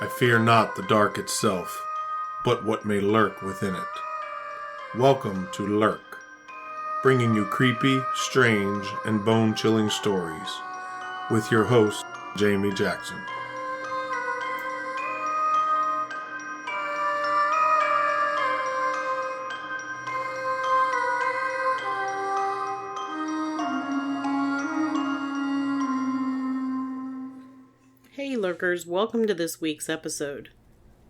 I fear not the dark itself, but what may lurk within it. Welcome to Lurk, bringing you creepy, strange, and bone-chilling stories, with your host, Jamie Jackson. Hey Lurkers, welcome to this week's episode.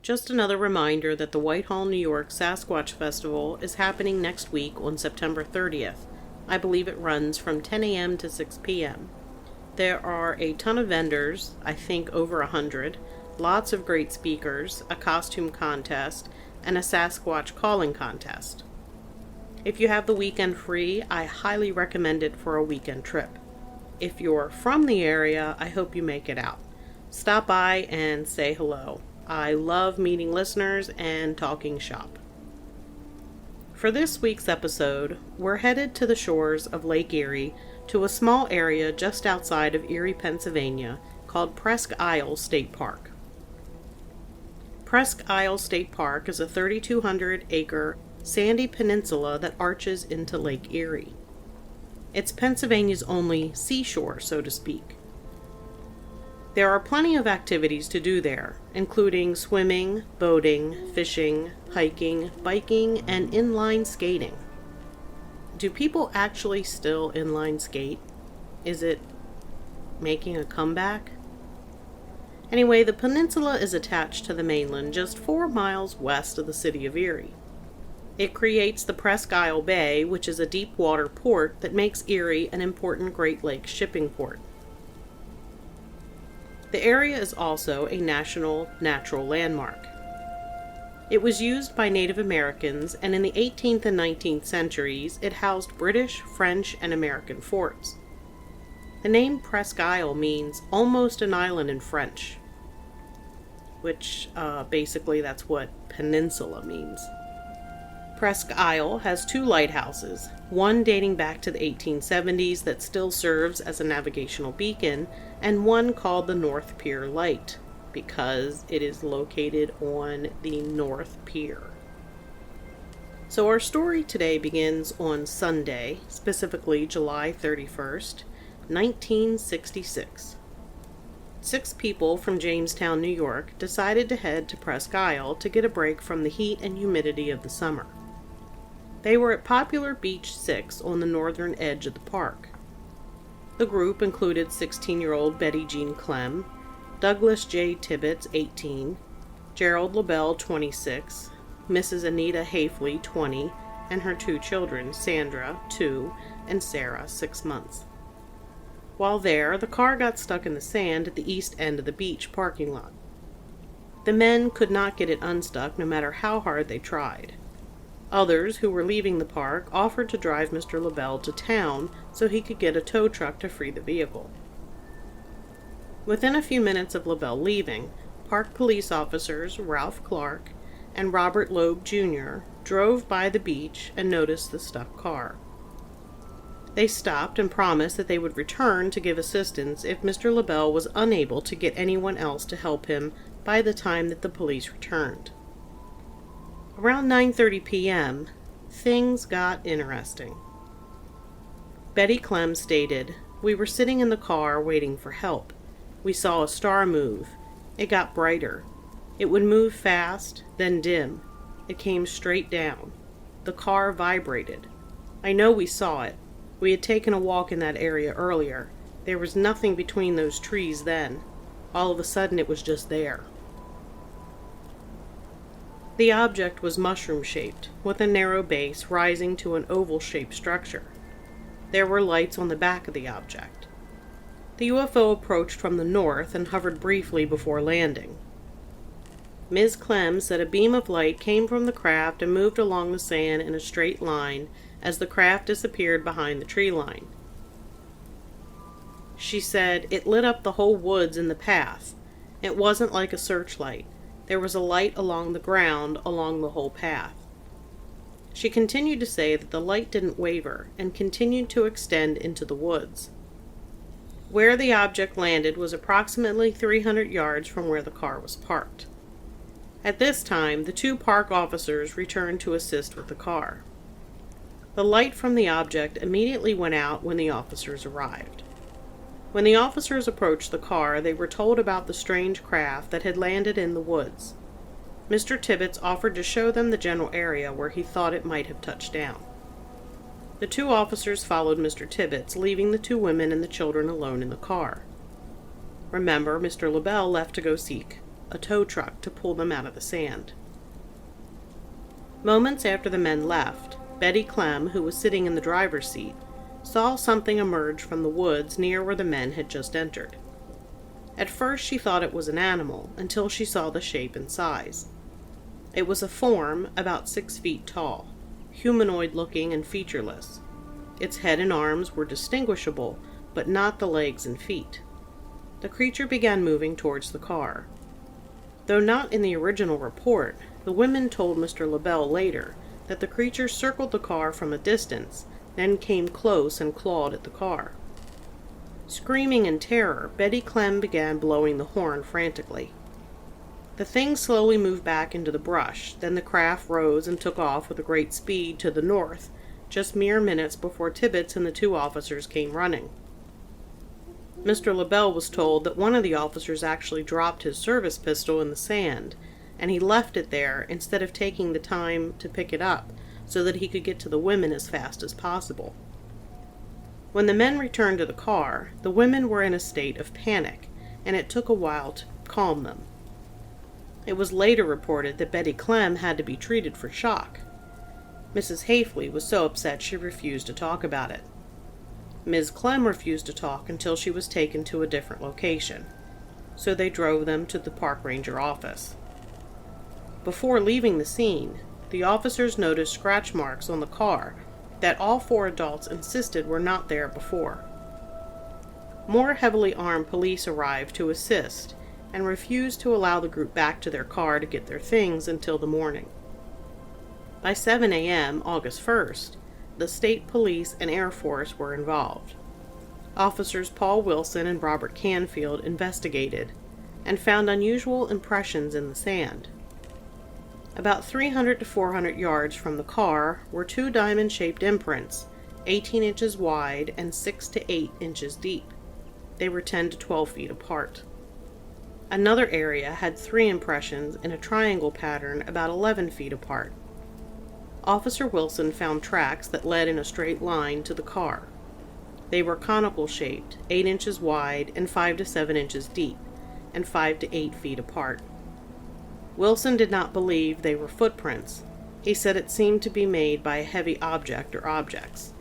Just another reminder that the Whitehall, New York Sasquatch Festival is happening next week on September 30th. I believe it runs from 10 a.m. to 6 p.m. There are a ton of vendors, I think over 100, lots of great speakers, a costume contest, and a Sasquatch calling contest. If you have the weekend free, I highly recommend it for a weekend trip. If you're from the area, I hope you make it out. Stop by and say hello. I love meeting listeners and talking shop. For this week's episode, we're headed to the shores of Lake Erie to a small area just outside of Erie, Pennsylvania called Presque Isle State Park. Presque Isle State Park is a 3,200-acre sandy peninsula that arches into Lake Erie. It's Pennsylvania's only seashore, so to speak. There are plenty of activities to do there, including swimming, boating, fishing, hiking, biking, and inline skating. Do people actually still inline skate? Is it making a comeback? Anyway, the peninsula is attached to the mainland just 4 miles west of the city of Erie. It creates the Presque Isle Bay, which is a deep water port that makes Erie an important Great Lakes shipping port. The area is also a national natural landmark. It was used by Native Americans, and in the 18th and 19th centuries, it housed British, French, and American forts. The name Presque Isle means almost an island in French, which basically that's what peninsula means. Presque Isle has 2 lighthouses, one dating back to the 1870s that still serves as a navigational beacon, and one called the North Pier Light, because it is located on the North Pier. So our story today begins on Sunday, specifically July 31st, 1966. 6 people from Jamestown, New York, decided to head to Presque Isle to get a break from the heat and humidity of the summer. They were at Popular Beach 6 on the northern edge of the park. The group included 16-year-old Betty Jean Clem, Douglas J. Tibbetts, 18, Gerald LaBelle, 26, Mrs. Anita Hafley, 20, and her 2 children, Sandra, 2, and Sarah, 6 months. While there, the car got stuck in the sand at the east end of the beach parking lot. The men could not get it unstuck no matter how hard they tried. Others who were leaving the park offered to drive Mr. LaBelle to town so he could get a tow truck to free the vehicle. Within a few minutes of LaBelle leaving, park police officers Ralph Clark and Robert Loeb Jr. drove by the beach and noticed the stuck car. They stopped and promised that they would return to give assistance if Mr. LaBelle was unable to get anyone else to help him by the time that the police returned. Around 9:30 p.m., things got interesting. Betty Clem stated, "We were sitting in the car waiting for help. We saw a star move. It got brighter. It would move fast, then dim. It came straight down. The car vibrated. I know we saw it. We had taken a walk in that area earlier. There was nothing between those trees then. All of a sudden it was just there." The object was mushroom-shaped, with a narrow base rising to an oval-shaped structure. There were lights on the back of the object. The UFO approached from the north and hovered briefly before landing. Ms. Clem said a beam of light came from the craft and moved along the sand in a straight line as the craft disappeared behind the tree line. She said it lit up the whole woods in the path. It wasn't like a searchlight. There was a light along the ground along the whole path. She continued to say that the light didn't waver and continued to extend into the woods. Where the object landed was approximately 300 yards from where the car was parked. At this time, the 2 park officers returned to assist with the car. The light from the object immediately went out when the officers arrived. When the officers approached the car, they were told about the strange craft that had landed in the woods. Mr. Tibbets offered to show them the general area where he thought it might have touched down. The 2 officers followed Mr. Tibbets, leaving the 2 women and the children alone in the car. Remember, Mr. LaBelle left to go seek a tow truck to pull them out of the sand. Moments after the men left, Betty Clem, who was sitting in the driver's seat, saw something emerge from the woods near where the men had just entered. At first she thought it was an animal, until she saw the shape and size. It was a form about 6 feet tall, humanoid-looking and featureless. Its head and arms were distinguishable, but not the legs and feet. The creature began moving towards the car. Though not in the original report, the women told Mr. LaBelle later that the creature circled the car from a distance, then came close and clawed at the car. Screaming in terror, Betty Clem began blowing the horn frantically. The thing slowly moved back into the brush, then the craft rose and took off with a great speed to the north, just mere minutes before Tibbets and the 2 officers came running. Mr. LaBelle was told that one of the officers actually dropped his service pistol in the sand, and he left it there instead of taking the time to pick it up so that he could get to the women as fast as possible. When the men returned to the car, the women were in a state of panic, and it took a while to calm them. It was later reported that Betty Clem had to be treated for shock. Mrs. Hafley was so upset she refused to talk about it. Ms. Clem refused to talk until she was taken to a different location, so they drove them to the park ranger office. Before leaving the scene, the officers noticed scratch marks on the car that all 4 adults insisted were not there before. More heavily armed police arrived to assist and refused to allow the group back to their car to get their things until the morning. By 7 a.m., August 1st, the state police and Air Force were involved. Officers Paul Wilson and Robert Canfield investigated and found unusual impressions in the sand. About 300 to 400 yards from the car were 2 diamond-shaped imprints, 18 inches wide and 6 to 8 inches deep. They were 10 to 12 feet apart. Another area had 3 impressions in a triangle pattern about 11 feet apart. Officer Wilson found tracks that led in a straight line to the car. They were conical-shaped, 8 inches wide and 5 to 7 inches deep, and 5 to 8 feet apart. Wilson did not believe they were footprints. He said it seemed to be made by a heavy object or objects.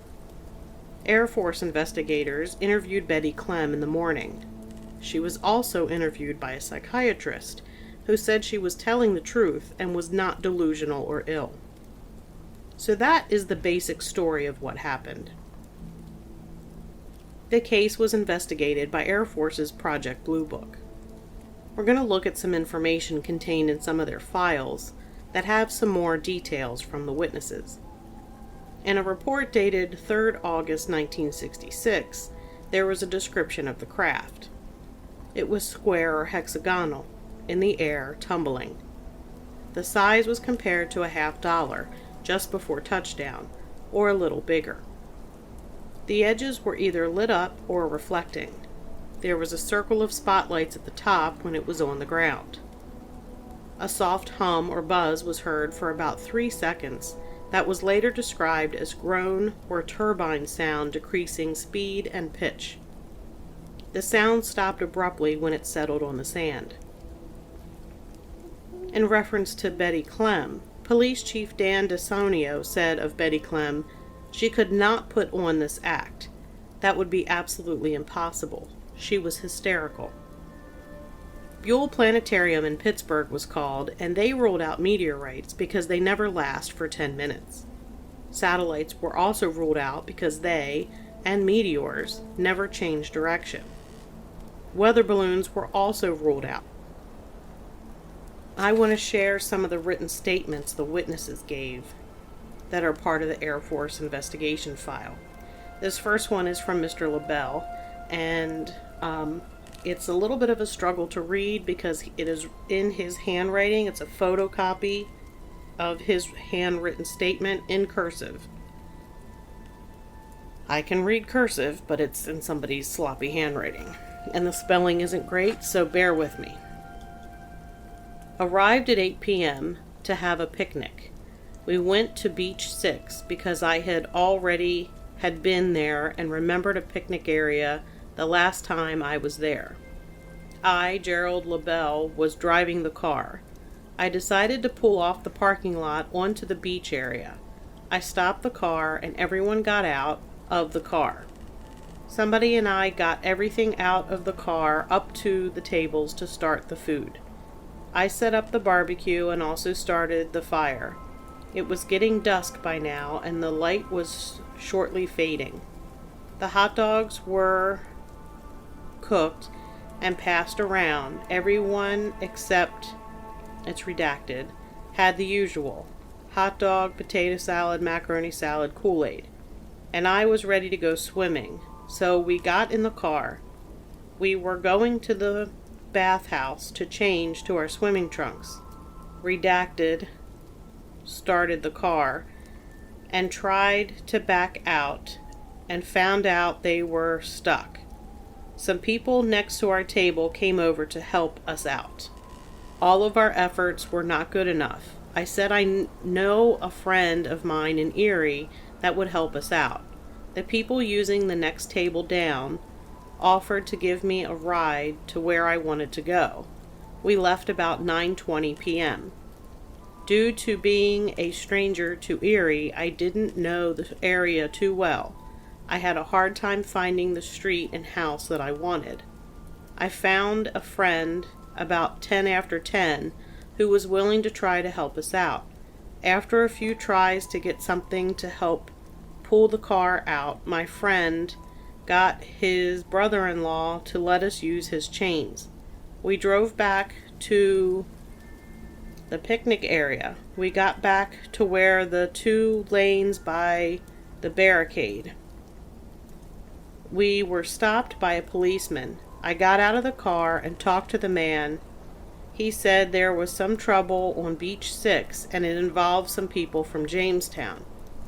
Air Force investigators interviewed Betty Clem in the morning. She was also interviewed by a psychiatrist who said she was telling the truth and was not delusional or ill. So that is the basic story of what happened. The case was investigated by Air Force's Project Blue Book. We're going to look at some information contained in some of their files that have some more details from the witnesses. In a report dated 3rd August 1966, there was a description of the craft. It was square or hexagonal, in the air, tumbling. The size was compared to a $50 just before touchdown, or a little bigger. The edges were either lit up or reflecting. There was a circle of spotlights at the top when it was on the ground. A soft hum or buzz was heard for about 3 seconds that was later described as groan or turbine sound decreasing speed and pitch. The sound stopped abruptly when it settled on the sand. In reference to Betty Clem, Police Chief Dan DeSonio said of Betty Clem, "She could not put on this act. That would be absolutely impossible. She was hysterical." Buell Planetarium in Pittsburgh was called, and they ruled out meteorites because they never last for 10 minutes. Satellites were also ruled out because they, and meteors, never change direction. Weather balloons were also ruled out. I want to share some of the written statements the witnesses gave that are part of the Air Force investigation file. This first one is from Mr. LaBelle, and it's a little bit of a struggle to read because it is in his handwriting. It's a photocopy of his handwritten statement in cursive. I can read cursive, but it's in somebody's sloppy handwriting, and the spelling isn't great, so bear with me. Arrived at 8 p.m. to have a picnic. We went to Beach 6 because I had been there and remembered a picnic area the last time I was there. I, Gerald LaBelle, was driving the car. I decided to pull off the parking lot onto the beach area. I stopped the car and everyone got out of the car. Somebody and I got everything out of the car up to the tables to start the food. I set up the barbecue and also started the fire. It was getting dusk by now and the light was shortly fading. The hot dogs were cooked and passed around. Everyone except, it's redacted, had the usual: hot dog, potato salad, macaroni salad, Kool-Aid. And I was ready to go swimming, so we got in the car. We were going to the bathhouse to change to our swimming trunks. Redacted, started the car, and tried to back out, and found out they were stuck. Some people next to our table came over to help us out. All of our efforts were not good enough. I said I know a friend of mine in Erie that would help us out. The people using the next table down offered to give me a ride to where I wanted to go. We left about 9:20 p.m. Due to being a stranger to Erie, I didn't know the area too well. I had a hard time finding the street and house that I wanted. I found a friend about 10 after 10 who was willing to try to help us out. After a few tries to get something to help pull the car out, my friend got his brother-in-law to let us use his chains. We drove back to the picnic area. We got back to where the 2 lanes by the barricade. We were stopped by a policeman. I got out of the car and talked to the man. He said there was some trouble on Beach 6 and it involved some people from Jamestown.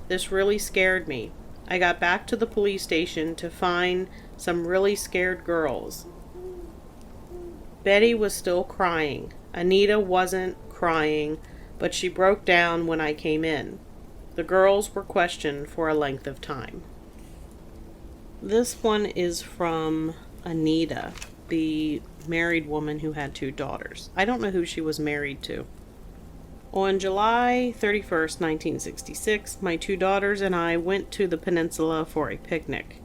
This really scared me. I got back to the police station to find some really scared girls. Betty was still crying. Anita wasn't crying, but she broke down when I came in. The girls were questioned for a length of time. This one is from Anita, the married woman who had 2 daughters. I don't know who she was married to. On July 31st, 1966, my 2 daughters and I went to the peninsula for a picnic.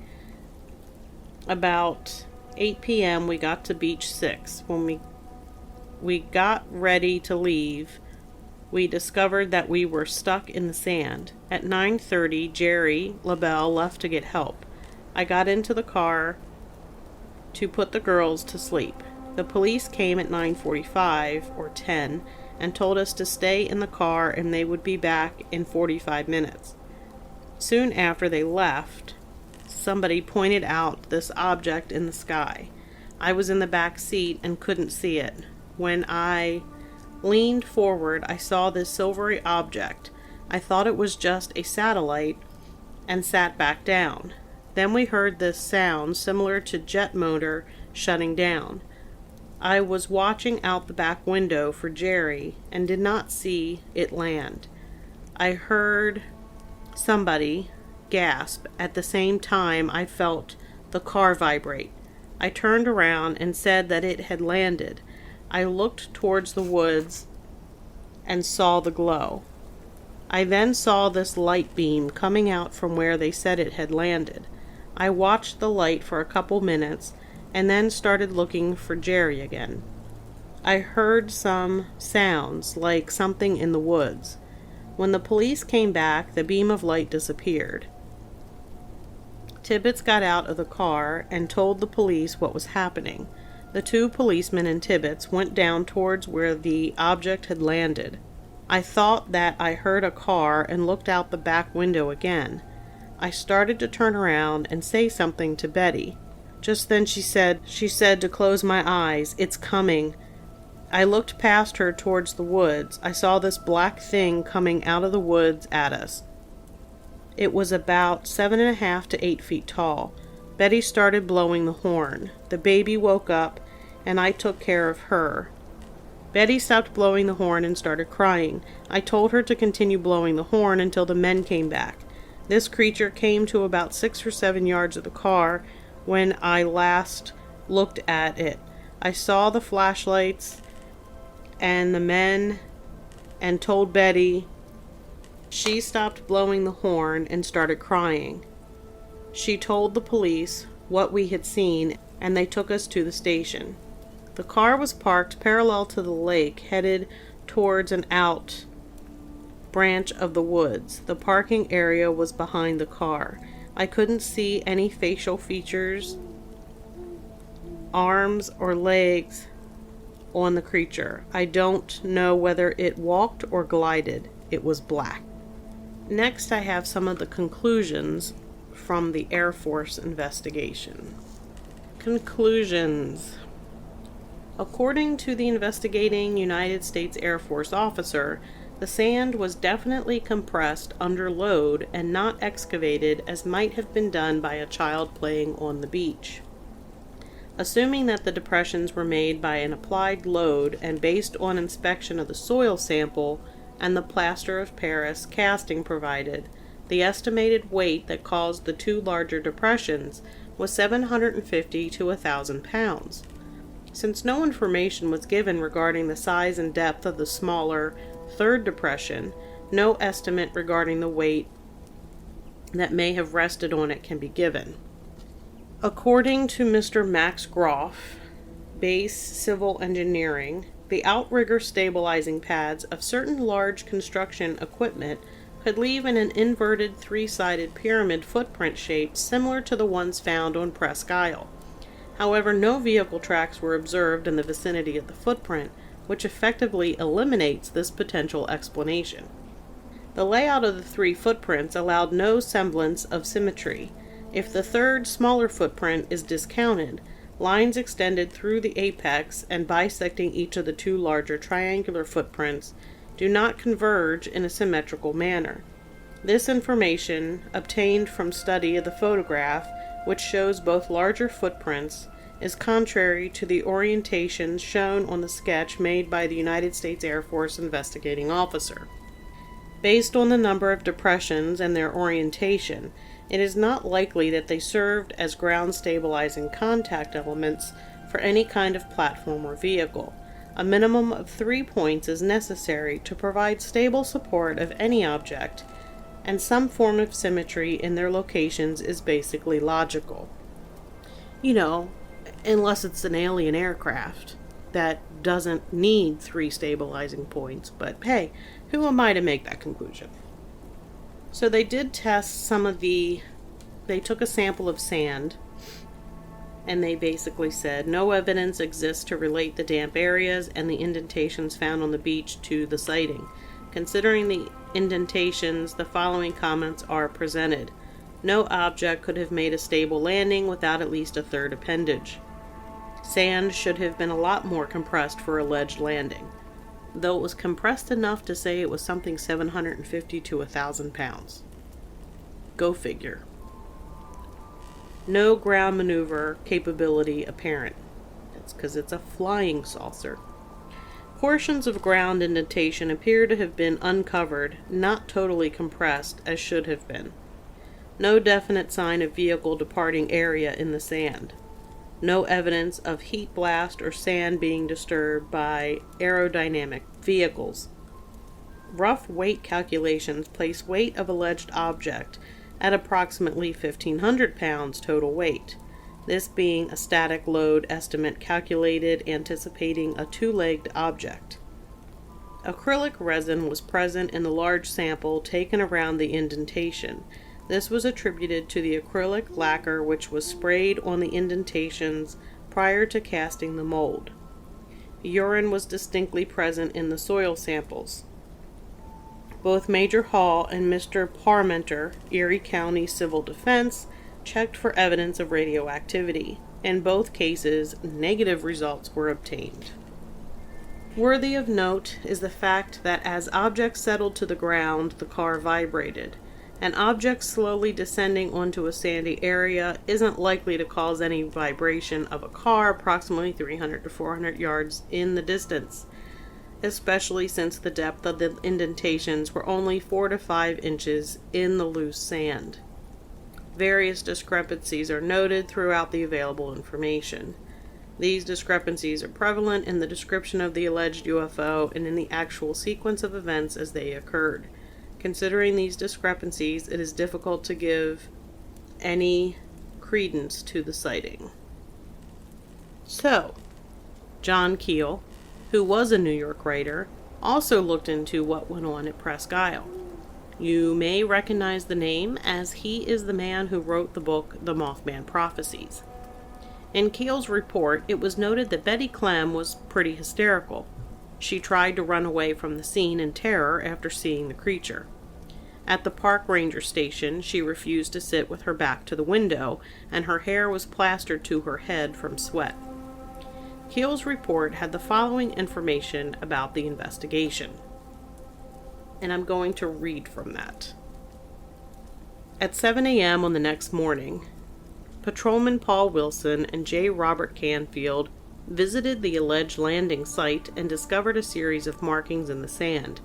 About 8 p.m. we got to Beach 6. When we got ready to leave, we discovered that we were stuck in the sand. At 9:30, Jerry LaBelle left to get help. I got into the car to put the girls to sleep. The police came at 9:45 or 10 and told us to stay in the car and they would be back in 45 minutes. Soon after they left, somebody pointed out this object in the sky. I was in the back seat and couldn't see it. When I leaned forward, I saw this silvery object. I thought it was just a satellite and sat back down. Then we heard this sound similar to jet motor shutting down. I was watching out the back window for Jerry and did not see it land. I heard somebody gasp. At the same time, I felt the car vibrate. I turned around and said that it had landed. I looked towards the woods and saw the glow. I then saw this light beam coming out from where they said it had landed. I watched the light for a couple minutes and then started looking for Jerry again. I heard some sounds like something in the woods. When the police came back, the beam of light disappeared. Tibbetts got out of the car and told the police what was happening. The 2 policemen and Tibbetts went down towards where the object had landed. I thought that I heard a car and looked out the back window again. I started to turn around and say something to Betty. Just then she said to close my eyes. It's coming. I looked past her towards the woods. I saw this black thing coming out of the woods at us. It was about 7.5 to 8 feet tall. Betty started blowing the horn. The baby woke up, and I took care of her. Betty stopped blowing the horn and started crying. I told her to continue blowing the horn until the men came back. This creature came to about 6 or 7 yards of the car when I last looked at it. I saw the flashlights and the men and told Betty. She stopped blowing the horn and started crying. She told the police what we had seen, and they took us to the station. The car was parked parallel to the lake, headed towards an out branch of the woods. The parking area was behind the car. I couldn't see any facial features, arms, or legs on the creature. I don't know whether it walked or glided. It was black. Next, I have some of the conclusions from the Air Force investigation. Conclusions. According to the investigating United States Air Force officer, the sand was definitely compressed under load and not excavated as might have been done by a child playing on the beach. Assuming that the depressions were made by an applied load and based on inspection of the soil sample and the plaster of Paris casting provided, the estimated weight that caused the two larger depressions was 750 to 1,000 pounds. Since no information was given regarding the size and depth of the smaller third depression, no estimate regarding the weight that may have rested on it can be given. According to Mr. Max Groff, Base Civil Engineering, the outrigger stabilizing pads of certain large construction equipment could leave an inverted three-sided pyramid footprint shape similar to the ones found on Presque Isle. However, no vehicle tracks were observed in the vicinity of the footprint, which effectively eliminates this potential explanation. The layout of the three footprints allowed no semblance of symmetry. If the third, smaller footprint is discounted, lines extended through the apex and bisecting each of the two larger triangular footprints do not converge in a symmetrical manner. This information, obtained from study of the photograph, which shows both larger footprints, is contrary to the orientations shown on the sketch made by the United States Air Force investigating officer. Based on the number of depressions and their orientation, it is not likely that they served as ground stabilizing contact elements for any kind of platform or vehicle. A minimum of 3 points is necessary to provide stable support of any object, and some form of symmetry in their locations is basically logical. Unless it's an alien aircraft that doesn't need 3 stabilizing points, but hey, who am I to make that conclusion? So they did test they took a sample of sand, and they basically said no evidence exists to relate the damp areas and the indentations found on the beach to the sighting. Considering the indentations, the following comments are presented. No object could have made a stable landing without at least a third appendage. Sand should have been a lot more compressed for alleged landing, though it was compressed enough to say it was something 750 to 1,000 pounds. Go figure. No ground maneuver capability apparent. That's because it's a flying saucer. Portions of ground indentation appear to have been uncovered, not totally compressed as should have been. No definite sign of vehicle departing area in the sand. No evidence of heat blast or sand being disturbed by aerodynamic vehicles. Rough weight calculations place weight of alleged object at approximately 1,500 pounds total weight, this being a static load estimate calculated anticipating a two-legged object. Acrylic resin was present in the large sample taken around the indentation. This was attributed to the acrylic lacquer which was sprayed on the indentations prior to casting the mold. Urine was distinctly present in the soil samples. Both Major Hall and Mr. Parmenter, Erie County Civil Defense, checked for evidence of radioactivity. In both cases, negative results were obtained. Worthy of note is the fact that as objects settled to the ground, the car vibrated. An object slowly descending onto a sandy area isn't likely to cause any vibration of a car approximately 300 to 400 yards in the distance, especially since the depth of the indentations were only 4 to 5 inches in the loose sand. Various discrepancies are noted throughout the available information. These discrepancies are prevalent in the description of the alleged UFO and in the actual sequence of events as they occurred. Considering these discrepancies, it is difficult to give any credence to the sighting. So, John Keel, who was a New York writer, also looked into what went on at Presque Isle. You may recognize the name, as he is the man who wrote the book The Mothman Prophecies. In Keel's report, it was noted that Betty Clem was pretty hysterical. She tried to run away from the scene in terror after seeing the creature. At the park ranger station, she refused to sit with her back to the window, and her hair was plastered to her head from sweat. Keel's report had the following information about the investigation, and I'm going to read from that. At 7 a.m. on the next morning, Patrolman Paul Wilson and J. Robert Canfield visited the alleged landing site and discovered a series of markings in the sand.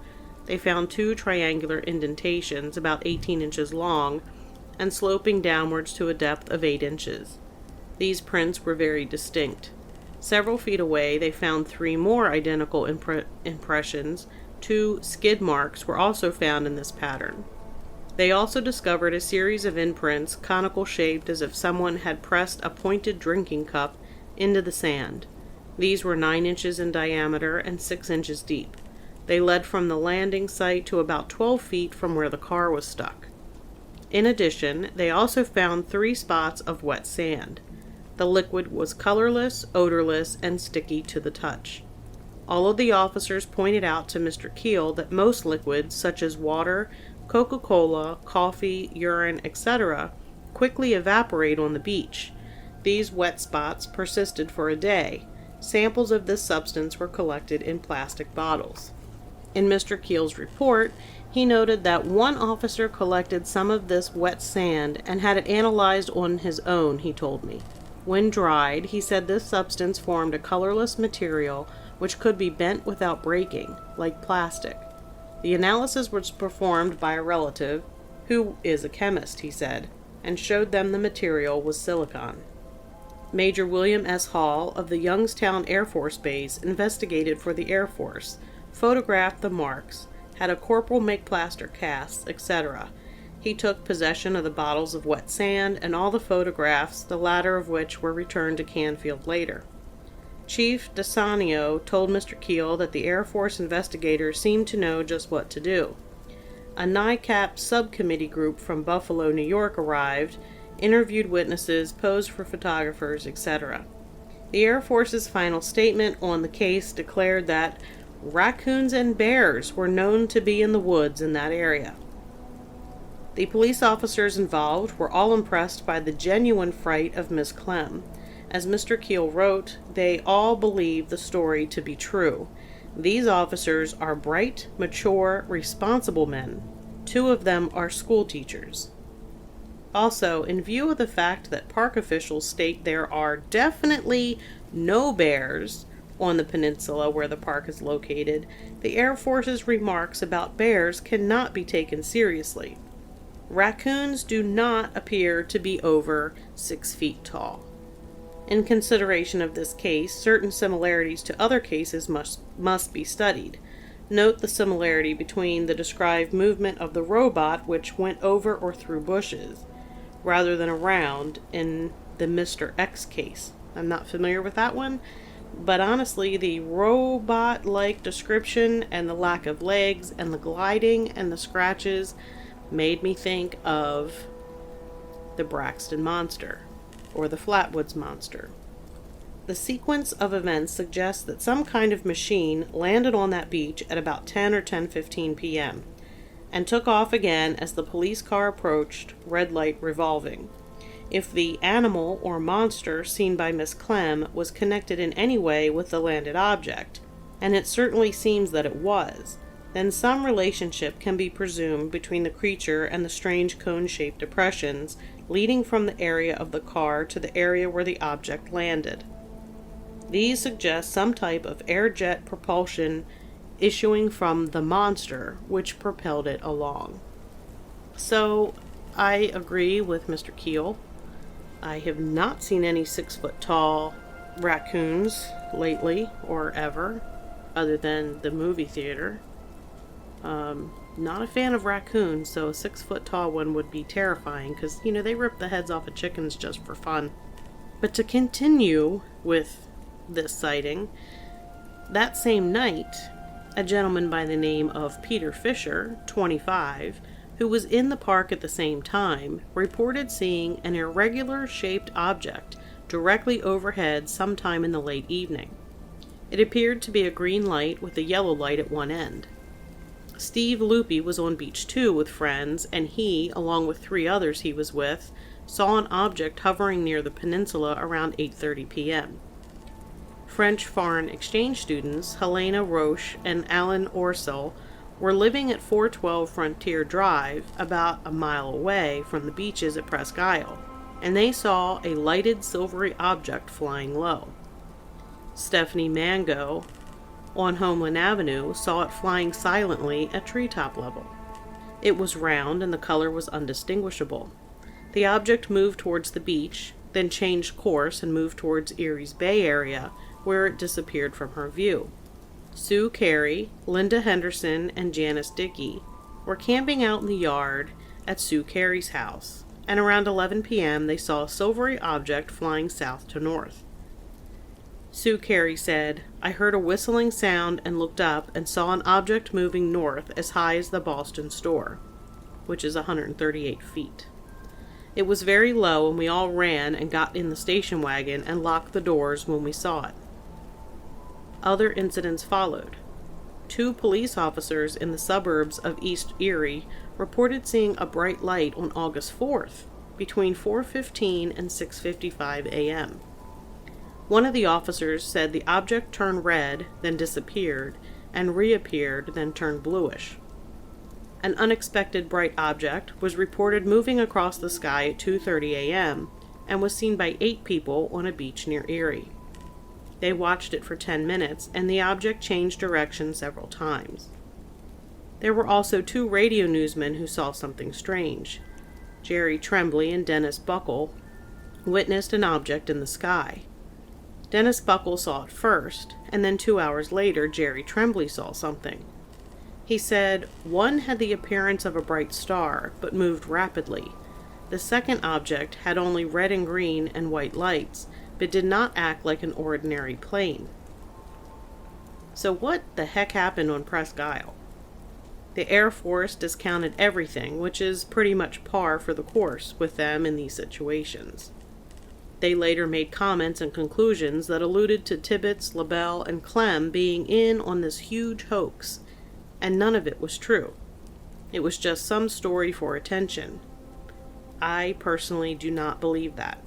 They found 2 triangular indentations about 18 inches long and sloping downwards to a depth of 8 inches. These prints were very distinct. Several feet away, they found 3 more identical impressions. 2 skid marks were also found in this pattern. They also discovered a series of imprints, conical shaped as if someone had pressed a pointed drinking cup into the sand. These were 9 inches in diameter and 6 inches deep. They led from the landing site to about 12 feet from where the car was stuck. In addition, they also found 3 spots of wet sand. The liquid was colorless, odorless, and sticky to the touch. All of the officers pointed out to Mr. Keel that most liquids, such as water, Coca-Cola, coffee, urine, etc., quickly evaporate on the beach. These wet spots persisted for a day. Samples of this substance were collected in plastic bottles. In Mr. Keel's report, he noted that one officer collected some of this wet sand and had it analyzed on his own, he told me. When dried, he said this substance formed a colorless material which could be bent without breaking, like plastic. The analysis was performed by a relative, who is a chemist, he said, and showed them the material was silicon. Major William S. Hall of the Youngstown Air Force Base investigated for the Air Force, photographed the marks, had a corporal make plaster casts, etc. He took possession of the bottles of wet sand and all the photographs, the latter of which were returned to Canfield later. Chief DeSanio told Mr. Keel that the Air Force investigators seemed to know just what to do. A NICAP subcommittee group from Buffalo, New York arrived, interviewed witnesses, posed for photographers, etc. The Air Force's final statement on the case declared that raccoons and bears were known to be in the woods in that area. The police officers involved were all impressed by the genuine fright of Miss Clem. As Mr. Keel wrote, they all believe the story to be true. These officers are bright, mature, responsible men. 2 of them are school teachers. Also, in view of the fact that park officials state there are definitely no bears on the peninsula where the park is located, the Air Force's remarks about bears cannot be taken seriously. Raccoons do not appear to be over 6 feet tall. In consideration of this case, certain similarities to other cases must be studied. Note the similarity between the described movement of the robot which went over or through bushes, rather than around in the Mr. X case. I'm not familiar with that one, but honestly, the robot-like description and the lack of legs and the gliding and the scratches made me think of the Braxton Monster, or the Flatwoods Monster. The sequence of events suggests that some kind of machine landed on that beach at about 10 or 10:15 p.m. and took off again as the police car approached, red light revolving. if the animal or monster seen by Miss Clem was connected in any way with the landed object, and it certainly seems that it was, then some relationship can be presumed between the creature and the strange cone-shaped depressions leading from the area of the car to the area where the object landed. These suggest some type of air-jet propulsion issuing from the monster which propelled it along. So, I agree with Mr. Keel. I have not seen any 6-foot-tall raccoons lately, or ever, other than the movie theater. Not a fan of raccoons, so a 6-foot-tall one would be terrifying, because, they rip the heads off of chickens just for fun. But to continue with this sighting, that same night, a gentleman by the name of Peter Fisher, 25, who was in the park at the same time, reported seeing an irregular-shaped object directly overhead sometime in the late evening. It appeared to be a green light with a yellow light at one end. Steve Loopy was on Beach 2 with friends, and he, along with 3 others he was with, saw an object hovering near the peninsula around 8:30 p.m. French foreign exchange students Helena Roche and Alan Orsel were living at 412 Frontier Drive, about a mile away from the beaches at Presque Isle, and they saw a lighted silvery object flying low. Stephanie Mango, on Homeland Avenue, saw it flying silently at treetop level. It was round and the color was undistinguishable. The object moved towards the beach, then changed course and moved towards Erie's Bay area, where it disappeared from her view. Sue Carey, Linda Henderson, and Janice Dickey were camping out in the yard at Sue Carey's house, and around 11 p.m. they saw a silvery object flying south to north. Sue Carey said, "I heard a whistling sound and looked up and saw an object moving north as high as the Boston store," which is 138 feet. "It was very low and we all ran and got in the station wagon and locked the doors when we saw it." Other incidents followed. 2 police officers in the suburbs of East Erie reported seeing a bright light on August 4th between 4:15 and 6:55 a.m. One of the officers said the object turned red, then disappeared, and reappeared, then turned bluish. An unexpected bright object was reported moving across the sky at 2:30 a.m. and was seen by 8 people on a beach near Erie. They watched it for 10 minutes, and the object changed direction several times. There were also 2 radio newsmen who saw something strange. Jerry Tremblay and Dennis Buckle witnessed an object in the sky. Dennis Buckle saw it first, and then 2 hours later, Jerry Tremblay saw something. He said, "One had the appearance of a bright star, but moved rapidly. The second object had only red and green and white lights, but did not act like an ordinary plane." So what the heck happened on Presque Isle? The Air Force discounted everything, which is pretty much par for the course with them in these situations. They later made comments and conclusions that alluded to Tibbets, LaBelle, and Clem being in on this huge hoax, and none of it was true. It was just some story for attention. I personally do not believe that.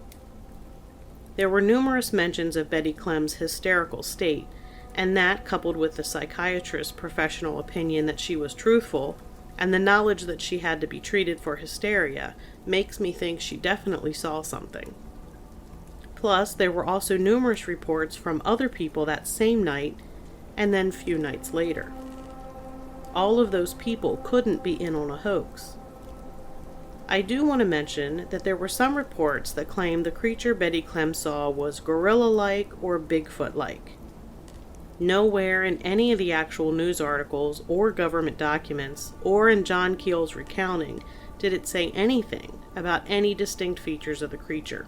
There were numerous mentions of Betty Clem's hysterical state, and that, coupled with the psychiatrist's professional opinion that she was truthful, and the knowledge that she had to be treated for hysteria, makes me think she definitely saw something. Plus, there were also numerous reports from other people that same night, and then few nights later. All of those people couldn't be in on a hoax. I do want to mention that there were some reports that claimed the creature Betty Clem saw was gorilla-like or Bigfoot-like. Nowhere in any of the actual news articles or government documents or in John Keel's recounting did it say anything about any distinct features of the creature.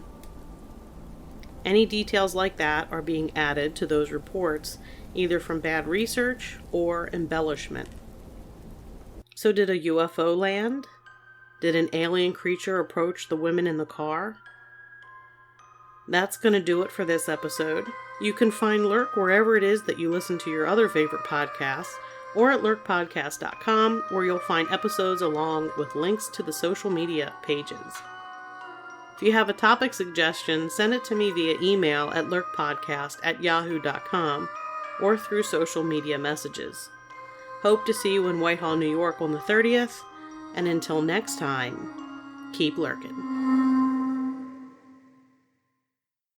Any details like that are being added to those reports, either from bad research or embellishment. So did a UFO land? Did an alien creature approach the women in the car? That's going to do it for this episode. You can find Lurk wherever it is that you listen to your other favorite podcasts, or at lurkpodcast.com, where you'll find episodes along with links to the social media pages. If you have a topic suggestion, send it to me via email at lurkpodcast@yahoo.com or through social media messages. Hope to see you in Whitehall, New York on the 30th, and until next time, keep lurking.